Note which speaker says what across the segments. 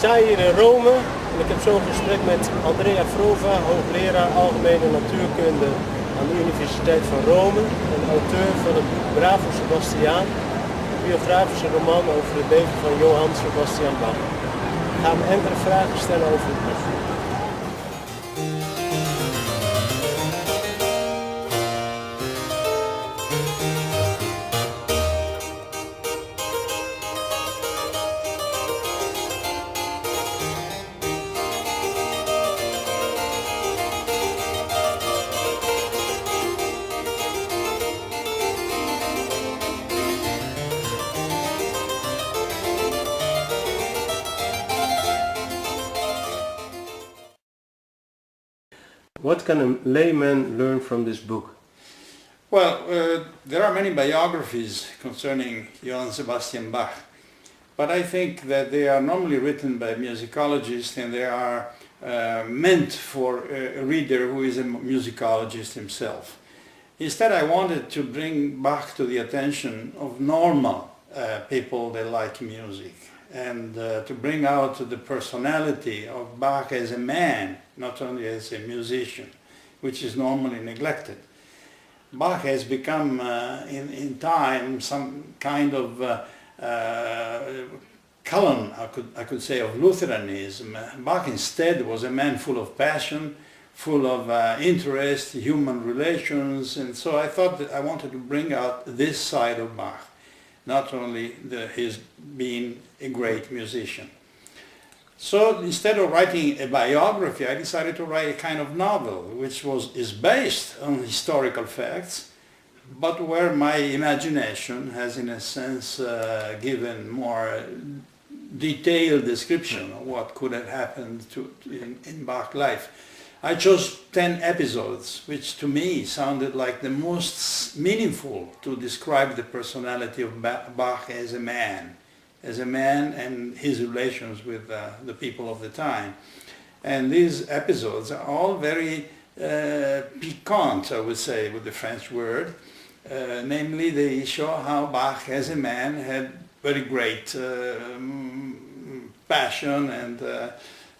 Speaker 1: sta hier in Rome en ik heb zo'n gesprek met Andrea Frova, hoogleraar Algemene Natuurkunde aan de Universiteit van Rome en auteur van het boek Bravo Sebastian, een biografische roman over het leven van Johann Sebastian Bach. Ik ga hem enkele vragen stellen over het boek. What can a layman learn from this book?
Speaker 2: Well, there are many biographies concerning Johann Sebastian Bach, but I think that they are normally written by musicologists and they are meant for a reader who is a musicologist himself. Instead, I wanted to bring Bach to the attention of normal people that like music, and to bring out the personality of Bach as a man, not only as a musician, which is normally neglected. Bach has become in time some kind of column, I could say, of Lutheranism. Bach instead was a man full of passion, full of interest, human relations, and so I thought that I wanted to bring out this side of Bach, not only his being a great musician. So instead of writing a biography, I decided to write a kind of novel which is based on historical facts, but where my imagination has in a sense given more detailed description of what could have happened in Bach's life. I chose 10 episodes, which to me sounded like the most meaningful to describe the personality of Bach as a man and his relations with the people of the time. And these episodes are all very piquant, I would say, with the French word. Namely, they show how Bach as a man had very great passion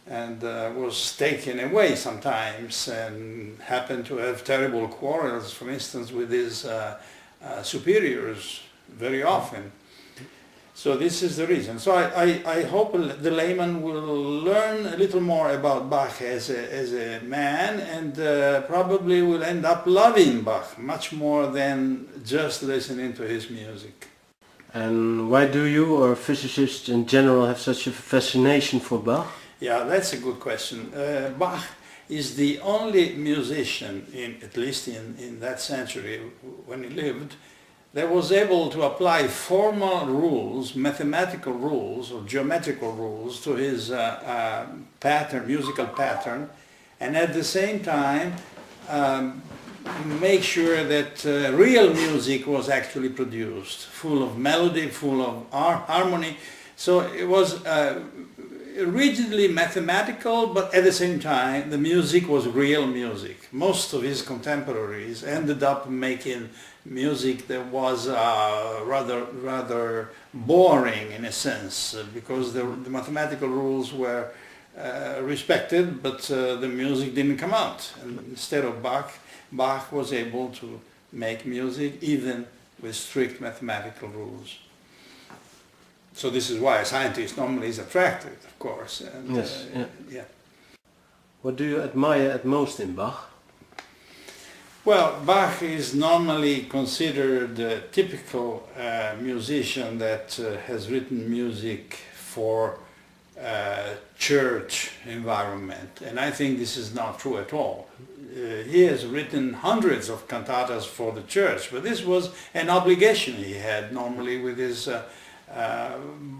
Speaker 2: and was taken away sometimes and happened to have terrible quarrels, for instance, with his superiors very often. So this is the reason. So I hope the layman will learn a little more about Bach as a man and probably will end up loving Bach much more than just listening to his music.
Speaker 1: And why do you or physicists in general have such a fascination for Bach?
Speaker 2: Yeah, that's a good question. Bach is the only musician, at least in that century when he lived, that was able to apply formal rules, mathematical rules or geometrical rules to his musical pattern, and at the same time make sure that real music was actually produced, full of melody, full of harmony. So it was rigidly mathematical, but at the same time the music was real music. Most of his contemporaries ended up making music that was rather boring in a sense, because the mathematical rules were respected, but the music didn't come out. And instead of Bach was able to make music even with strict mathematical rules. So this is why a scientist normally is attracted, of course. And,
Speaker 1: yes.
Speaker 2: Yeah.
Speaker 1: What do you admire at most in Bach?
Speaker 2: Well, Bach is normally considered a typical musician that has written music for church environment, and I think this is not true at all. He has written hundreds of cantatas for the church, but this was an obligation he had normally with his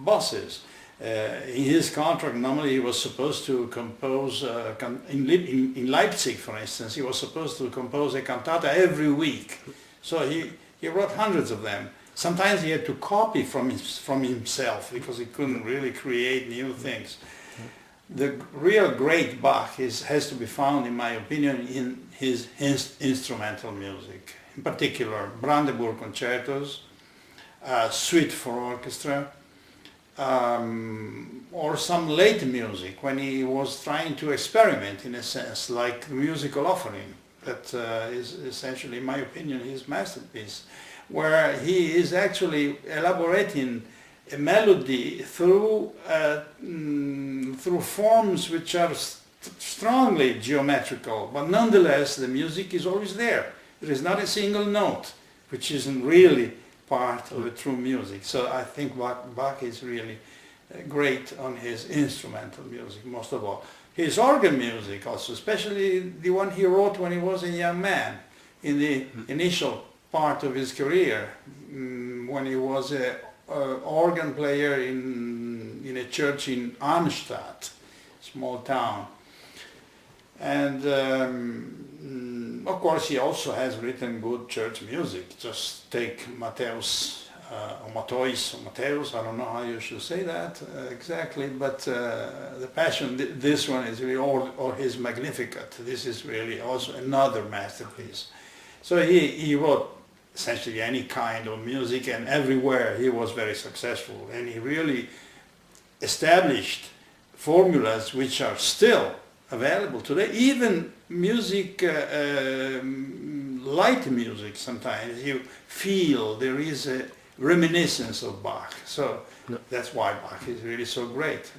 Speaker 2: bosses. In his contract, normally he was supposed to compose, in Leipzig for instance, he was supposed to compose a cantata every week. So he wrote hundreds of them. Sometimes he had to copy from himself because he couldn't really create new things. The real great Bach has to be found, in my opinion, in his instrumental music. In particular, Brandenburg concertos, suite for orchestra, or some late music when he was trying to experiment in a sense, like Musical Offering, that is essentially, in my opinion, his masterpiece, where he is actually elaborating a melody through forms which are strongly geometrical, but nonetheless the music is always there. There is not a single note which isn't really part of the true music. So I think Bach is really great on his instrumental music, most of all. His organ music also, especially the one he wrote when he was a young man, in the initial part of his career, when he was an organ player in a church in Arnstadt, small town. And of course he also has written good church music. Just take Matthäus, or Matthäus, I don't know how you should say that exactly, but the Passion, this one is really, or his Magnificat, this is really also another masterpiece. So he wrote essentially any kind of music, and everywhere he was very successful, and he really established formulas which are still available today. Even music, light music, sometimes you feel there is a reminiscence of Bach. So that's why Bach is really so great.